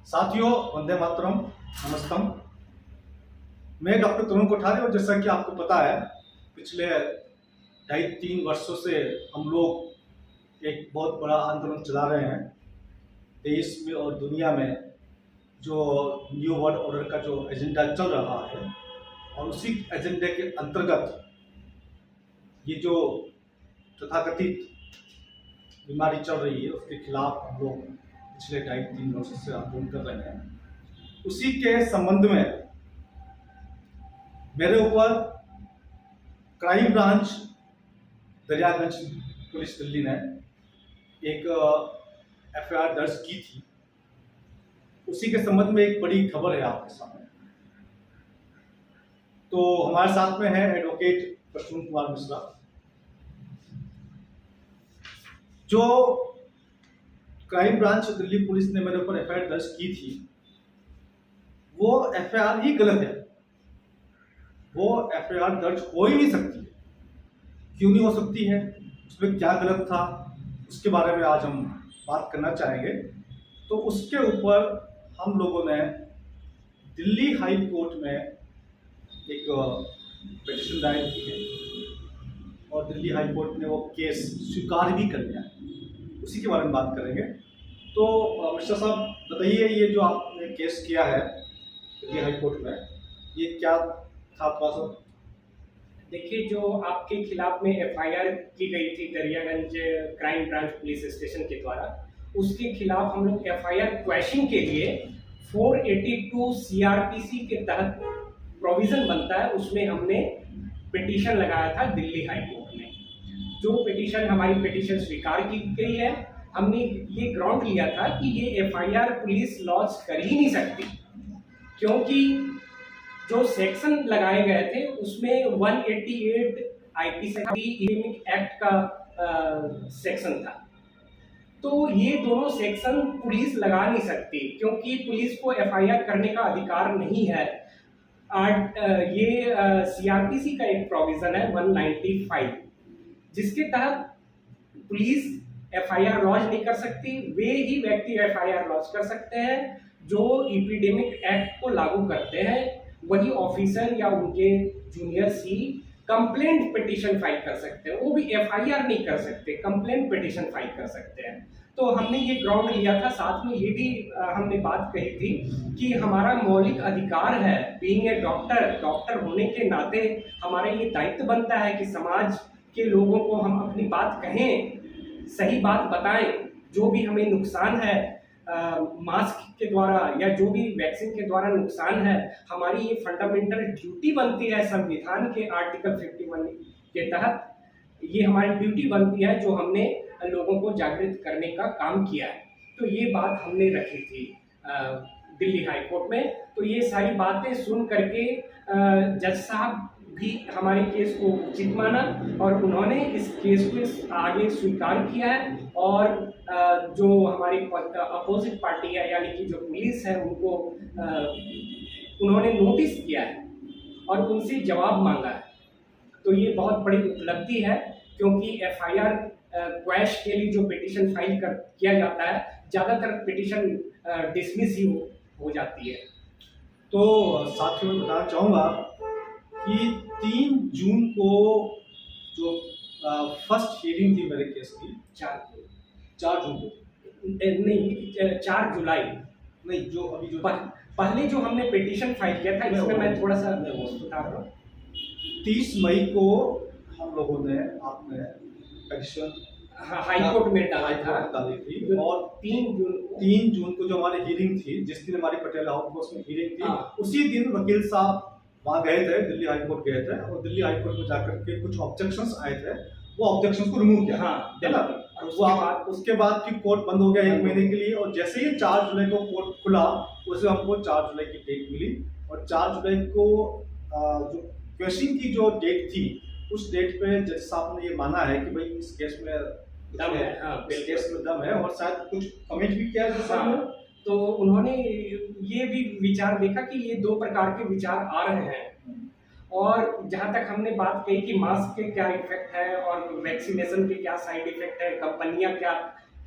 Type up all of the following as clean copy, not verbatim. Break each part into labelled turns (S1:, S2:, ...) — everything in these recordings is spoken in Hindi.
S1: साथियों, वंदे मातरम, नमस्तम। मैं डॉक्टर तरुण कोठारी और जैसा कि आपको पता है, पिछले 2.5-3 वर्षों से हम लोग एक बहुत बड़ा आंदोलन चला रहे हैं देश में और दुनिया में। जो न्यू वर्ल्ड ऑर्डर का जो एजेंडा चल रहा है और उसी एजेंडे के अंतर्गत ये जो तथाकथित बीमारी चल रही है उसके खिलाफ हम लोग पिछले 2.5-3 वर्षों से आंदोलन कर रहे हैं। उसी के संबंध में मेरे ऊपर crime branch Daryaganj police Delhi ने एक एफआईआर दर्ज की थी। उसी के संबंध में एक बड़ी खबर है आपके सामने। तो हमारे साथ में है एडवोकेट प्रसून कुमार मिश्रा, जो क्राइम ब्रांच दिल्ली पुलिस ने मेरे ऊपर एफआईआर दर्ज की थी। वो एफआईआर ही गलत है, वो एफआईआर दर्ज हो ही नहीं सकती। क्यों नहीं हो सकती है, उसमें क्या गलत था, उसके बारे में आज हम बात करना चाहेंगे। तो उसके ऊपर हम लोगों ने दिल्ली हाई कोर्ट में एक पिटीशन दायर की है और दिल्ली हाई कोर्ट ने वो केस स्वीकार भी कर लिया है। उसी के बारे में बात करेंगे। तो मिश्रा साहब बताइए, ये जो आपने केस किया है दिल्ली हाई कोर्ट में, ये क्या था थोड़ा सा?
S2: देखिए, जो आपके खिलाफ में एफआईआर की गई थी Daryaganj crime branch police station के द्वारा, उसके खिलाफ हम लोग एफआईआर क्वैशिंग के लिए 482 सीआरपीसी के तहत प्रोविजन बनता है, उसमें हमने पिटीशन लगाया था दिल्ली हाई कोर्ट में। जो पिटीशन, हमारी पिटीशन स्वीकार की गई है। हमने ये ग्राउंड लिया था कि ये एफआईआर पुलिस लॉन्च कर ही नहीं सकती, क्योंकि जो सेक्शन लगाए गए थे उसमें 188 आईपीसी इपिडेमिक एक्ट का सेक्शन था। तो ये दोनों सेक्शन पुलिस लगा नहीं सकती, क्योंकि पुलिस को एफआईआर करने का अधिकार नहीं है। ये सीआरपीसी का एक प्रोविजन है 195, जिसके तहत पुलिस एफआईआर लॉन्च नहीं कर सकती। वे ही व्यक्ति एफआईआर लॉन्च कर सकते हैं जो इपिडेमिक एक्ट को लागू करते हैं। वही ऑफिसर या उनके जूनियर सी कंप्लेंट पिटीशन फाइल कर सकते हैं। वो भी एफआईआर नहीं कर सकते, कंप्लेंट पिटीशन फाइल कर सकते हैं। तो हमने ये ग्राउंड लिया था। साथ में ये भी हमने बात कही थी कि हमारा मौलिक अधिकार है, बीइंग ए डॉक्टर होने के नाते हमारा ये दायित्व बनता है कि समाज के लोगों को हम अपनी बात कहें, सही बात बताएं। जो भी हमें नुकसान है मास्क के द्वारा या जो भी वैक्सीन के द्वारा नुकसान है, हमारी ये फंडामेंटल ड्यूटी बनती है संविधान के आर्टिकल 51 के तहत। ये हमारी ड्यूटी बनती है जो हमने लोगों को जागृत करने का काम किया है। तो ये बात हमने रखी थी दिल्ली हाई कोर्ट में। तो ये सारी बातें सुन करके जज साहब भी हमारे केस को उचित माना और उन्होंने इस केस को आगे स्वीकार किया है। और जो हमारी अपोजिट पार्टी है, यानी कि जो पुलिस है, उनको उन्होंने नोटिस किया है और उनसे जवाब मांगा है। तो ये बहुत बड़ी उपलब्धि है, क्योंकि एफआईआर क्वैश के लिए जो पिटीशन फाइल किया जाता है, ज़्यादातर पिटीशन डिसमिस ही हो जाती है।
S1: तो साथियों में बताना चाहूँगा कि 3 जून को जो फर्स्ट हियरिंग थी मेरे केस की, 4 जून को
S2: नहीं, 4 जुलाई
S1: नहीं, जो अभी जो
S2: पहले जो हमने पिटीशन फाइल किया था, इसमें मैं थोड़ा सा बता रहा हूँ।
S1: 30 मई को हम लोगों ने आपने पिटीशन
S2: हाई कोर्ट में
S1: डाली थी और 3 जून को जो हमारी हियरिंग थी, जिस दिन हमारी पटेल हाउस में हियरिंग थी, उसी दिन वकील साहब वहाँ गए थे, दिल्ली हाई कोर्ट गए थे और दिल्ली हाई कोर्ट में जाकर के कुछ ऑब्जेक्शंस आए थे, वो ऑब्जेक्शंस को रिमूव किया।
S2: हाँ,
S1: है ना? उसके बाद फिर कोर्ट बंद हो गया 1 महीने के लिए। और जैसे ही 4 जुलाई को कोर्ट खुला, उसे हमको 4 जुलाई की डेट मिली और 4 जुलाई को जो क्वेश्चन की जो डेट थी, उस डेट पे जज साहब ने ये माना है कि भाई इस केस में
S2: दम है। हाँ,
S1: इस केस में दम है और शायद कुछ कमेंट भी किया जज साहब ने।
S2: तो उन्होंने ये भी विचार देखा कि ये 2 प्रकार के विचार आ रहे हैं। और जहाँ तक हमने बात कही कि मास्क के क्या इफेक्ट है और वैक्सीनेशन के क्या साइड इफेक्ट है, कंपनियां क्या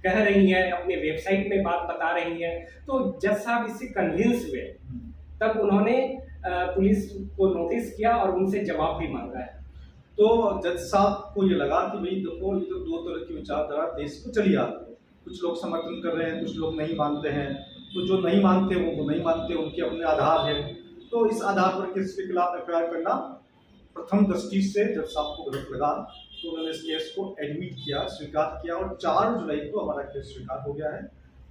S2: कह रही हैं, अपने वेबसाइट में बात बता रही हैं। तो जज साहब इससे कन्विंस हुए, तब उन्होंने पुलिस को नोटिस किया और उनसे जवाब भी मांगा है।
S1: तो जज साहब को ये लगा कि भाई देखो, ये तो दो तरह की विचारधारा देश में चली आ रही है, कुछ लोग समर्थन कर रहे हैं, कुछ लोग नहीं मानते हैं। तो जो नहीं मानते वो नहीं मानते, उनके अपने आधार है। तो इस आधार पर किसी के खिलाफ एफआईआर करना प्रथम दृष्टि से जज साहब को गलत लगा, तो उन्होंने इस केस को एडमिट किया, स्वीकार किया, और 4 जुलाई को हमारा केस स्वीकार हो गया है।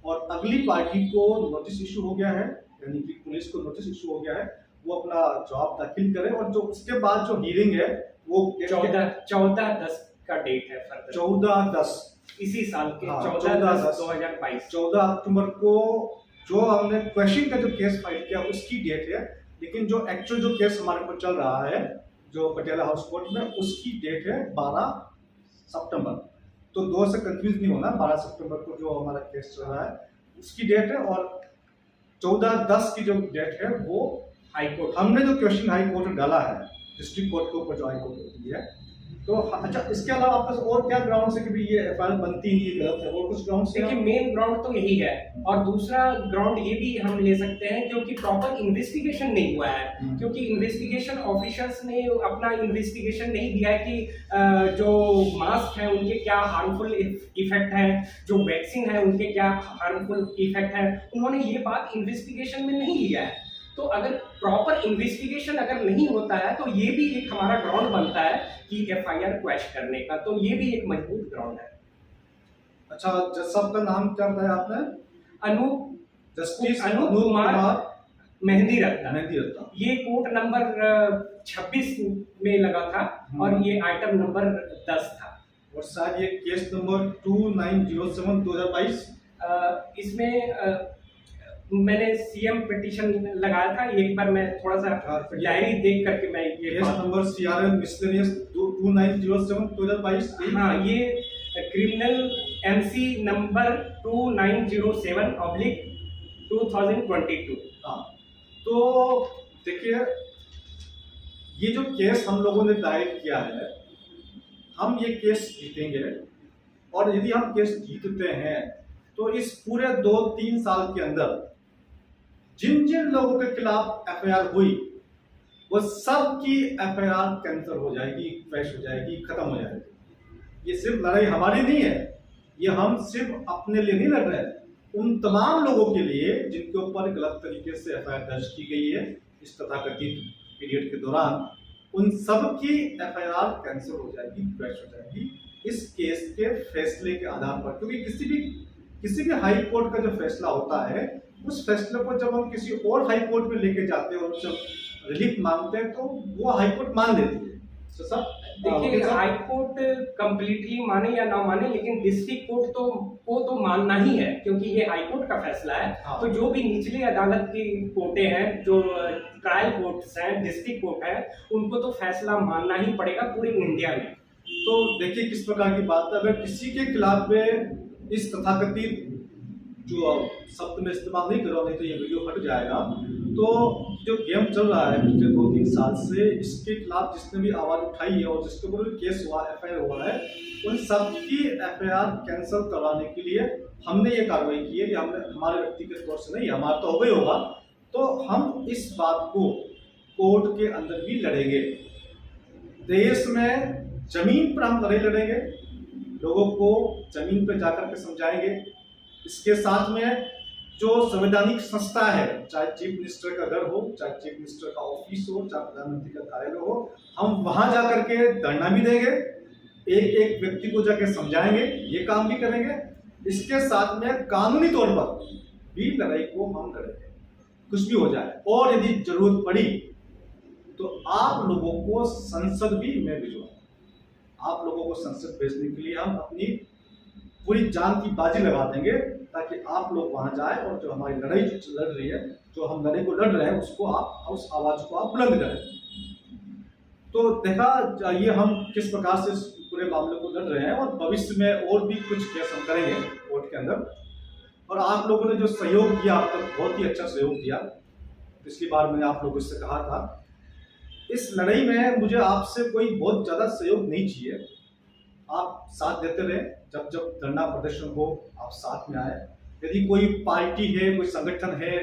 S1: और अगली पार्टी को नोटिस इशू हो गया है, यानी कि पुलिस को नोटिस इशू हो गया है, वो अपना जवाब दाखिल करे। और जो उसके बाद जो हियरिंग है वो
S2: 14/10 का डेट है फर्दर।
S1: 14/10
S2: इसी साल के
S1: हाँ,
S2: 14/10/2022।
S1: 14 अक्टूबर को जो हमने क्वेश्चन का जो केस फाइल किया उसकी डेट है, लेकिन जो एक्चुअल जो केस हमारे ऊपर चल रहा है जो पटियाला हाउस कोर्ट में, उसकी डेट है 12 सितंबर। तो 2 से कंफ्यूज नहीं होना, 12 सितंबर को जो हमारा केस चल रहा है उसकी डेट है। और 14/10 की जो डेट है वो
S2: हाई कोर्ट,
S1: हमने जो क्वेश्चन हाई कोर्ट में डाला है, डिस्ट्रिक्ट कोर्ट के ऊपर जो हाई कोर्ट होती है। तो अच्छा, इसके अलावा आपके पास और क्या ग्राउंड है कि भी ये एफआईआर बनती नहीं, ये गलत है, और कुछ ग्राउंड से?
S2: देखिए मेन ग्राउंड तो यही है, और दूसरा ग्राउंड ये भी हम ले सकते हैं क्योंकि प्रॉपर इन्वेस्टिगेशन नहीं हुआ है। क्योंकि इन्वेस्टिगेशन ऑफिसर्स ने अपना इन्वेस्टिगेशन नहीं दिया है कि जो मास्क है उनके क्या हार्मफुल इफेक्ट है, जो वैक्सीन है उनके क्या हार्मफुल इफेक्ट है, उन्होंने ये बात इन्वेस्टिगेशन में नहीं लिया है। तो अगर प्रॉपर इन्वेस्टिगेशन अगर नहीं होता है तो ये भी एक हमारा ग्राउंड बनता है कि एफआईआर क्वैश करने का, तो ये भी एक मजबूत ग्राउंड है।
S1: अच्छा, जज साहब का नाम क्या बताया आपने? जस्टिस
S2: अनूप कुमार मेहंदी रत्ता। ये कोर्ट नंबर 26 में लगा था और ये आइटम नंबर 10 था।
S1: और शायद ये केस नंबर 2907/2022।
S2: इसमें मैंने सीएम पिटीशन लगाया था। एक बार मैं थोड़ा सा डायरी देख करके मैं ये
S1: केस नंबर CRL मिसलेनियस 2907/2022।
S2: हाँ, ये क्रिमिनल MC नंबर 2907/2022।
S1: हाँ, तो देखिए, ये जो केस हम लोगों ने दायर किया है, हम ये केस जीतेंगे। और यदि हम केस जीतते हैं तो इस पूरे 2-3 साल के अंदर जिन जिन लोगों के खिलाफ एफआईआर हुई वो सब की एफआईआर कैंसिल हो जाएगी, क्रैश हो जाएगी, खत्म हो जाएगी। ये सिर्फ लड़ाई हमारी नहीं है, ये हम सिर्फ अपने लिए नहीं लड़ रहे हैं, उन तमाम लोगों के लिए जिनके ऊपर गलत तरीके से एफआईआर दर्ज की गई है इस तथाकथित पीरियड के दौरान, उन सब की एफआईआर कैंसिल हो जाएगी, क्रैश हो जाएगी इस केस के फैसले के आधार पर। क्योंकि किसी भी हाई कोर्ट का जो फैसला होता है, उस फैसले को जब हम किसी और हाई कोर्ट में लेके जाते हैं और जब रिलीफ मांगते हैं तो वो हाई कोर्ट मान लेती है। तो सब
S2: देखिए, हाई कोर्ट कंप्लीटली माने या ना माने, लेकिन डिस्ट्रिक्ट कोर्ट को तो मानना ही है क्योंकि ये हाई कोर्ट का फैसला है।
S1: हाँ।
S2: तो जो भी निचली अदालत की कोर्टें हैं, जो ट्रायल कोर्ट्स हैं, डिस्ट्रिक्ट कोर्ट है, उनको तो फैसला मानना ही पड़ेगा पूरे इंडिया में।
S1: तो देखिए किस प्रकार की बात है, अगर किसी के खिलाफ में इस तथाकथित जो शब्द में इस्तेमाल नहीं कर रहा, नहीं तो ये वीडियो हट जाएगा, तो जो गेम चल रहा है पिछले 2-3 साल से, इसके खिलाफ जिसने भी आवाज उठाई है और जिसके ऊपर भी केस हुआ, एफआईआर हुआ है, उन सब की एफआईआर कैंसिल करवाने के लिए हमने ये कार्रवाई की है। हमने हमारे व्यक्तिगत तौर से नहीं, हमारा तो हो गई होगा, तो हम इस बात को कोर्ट के अंदर भी लड़ेंगे। देश में जमीन पर हम लड़ाई लड़ेंगे, लोगों को जमीन पर जाकर के समझाएंगे। इसके साथ में जो संवैधानिक संस्था है, चाहे चीफ मिनिस्टर का घर हो, चाहे चीफ मिनिस्टर का ऑफिस हो, चाहे प्रधानमंत्री का कार्यालय हो, हम वहां जाकर के धरना भी देंगे, एक एक व्यक्ति को जाकर समझाएंगे, ये काम भी करेंगे। इसके साथ में कानूनी तौर पर भी लड़ाई को हम लड़ेंगे, कुछ भी हो जाए। और यदि जरूरत पड़ी तो आप लोगों को संसद भी मैं भिजवाऊंगा। आप लोगों को संसद भेजने के लिए हम अपनी पूरी जान की बाजी लगा देंगे ताकि आप लोग वहां जाए और जो हमारी लड़ाई जो लड़ रही है, जो हम लड़ाई को लड़ रहे हैं, उसको आप, उस आवाज को आप बुलंद करें। तो देखा ये हम किस प्रकार से पूरे मामले को लड़ रहे हैं, और भविष्य में और भी कुछ केस हम करेंगे कोर्ट के अंदर। और आप लोगों ने जो सहयोग किया, आप तक बहुत ही अच्छा सहयोग दिया। पिछली बार मैंने आप लोगों से कहा था, इस लड़ाई में मुझे आपसे कोई बहुत ज्यादा सहयोग नहीं चाहिए, आप साथ देते रहे, जब जब धरना प्रदर्शन हो आप साथ में आए। यदि कोई पार्टी है, कोई संगठन है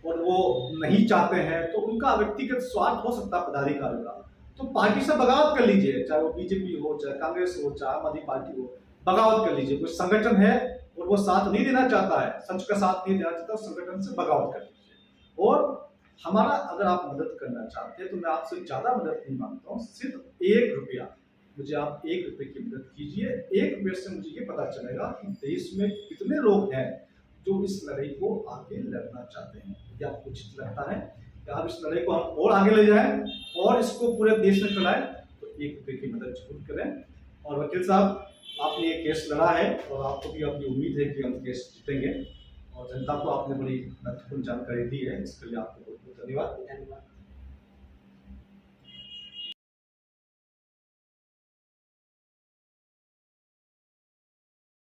S1: और वो नहीं चाहते हैं तो उनका व्यक्तिगत स्वार्थ हो सकता है पदाधिकारियों का, तो पार्टी से बगावत कर लीजिए, चाहे वो बीजेपी हो, चाहे कांग्रेस हो, चाहे आम आदमी पार्टी हो, बगावत कर लीजिए। कोई संगठन है और वो साथ नहीं देना चाहता है, सच का साथ नहीं देना चाहता, संगठन से बगावत कर लीजिए। और हमारा अगर आप मदद करना चाहते हैं तो मैं आपसे ज्यादा मदद नहीं मांगता हूँ, सिर्फ 1 रुपया मुझे आप 1 रुपये की मदद कीजिए। 1 रुपये से मुझे ये पता चलेगा कि देश में कितने लोग हैं जो इस लड़ाई को आगे लड़ना चाहते हैं। यदि आपको उचित लगता है कि आप इस लड़ाई को हम और आगे ले जाएं और इसको पूरे देश में फैलाएं तो 1 रुपये की मदद जरूर करें। और वकील साहब, आपने ये केस लड़ा है और आपको भी अपनी उम्मीद है कि हम केस जीतेंगे और जनता को आपने बड़ी महत्वपूर्ण जानकारी दी है, इसके लिए आपको बहुत बहुत धन्यवाद।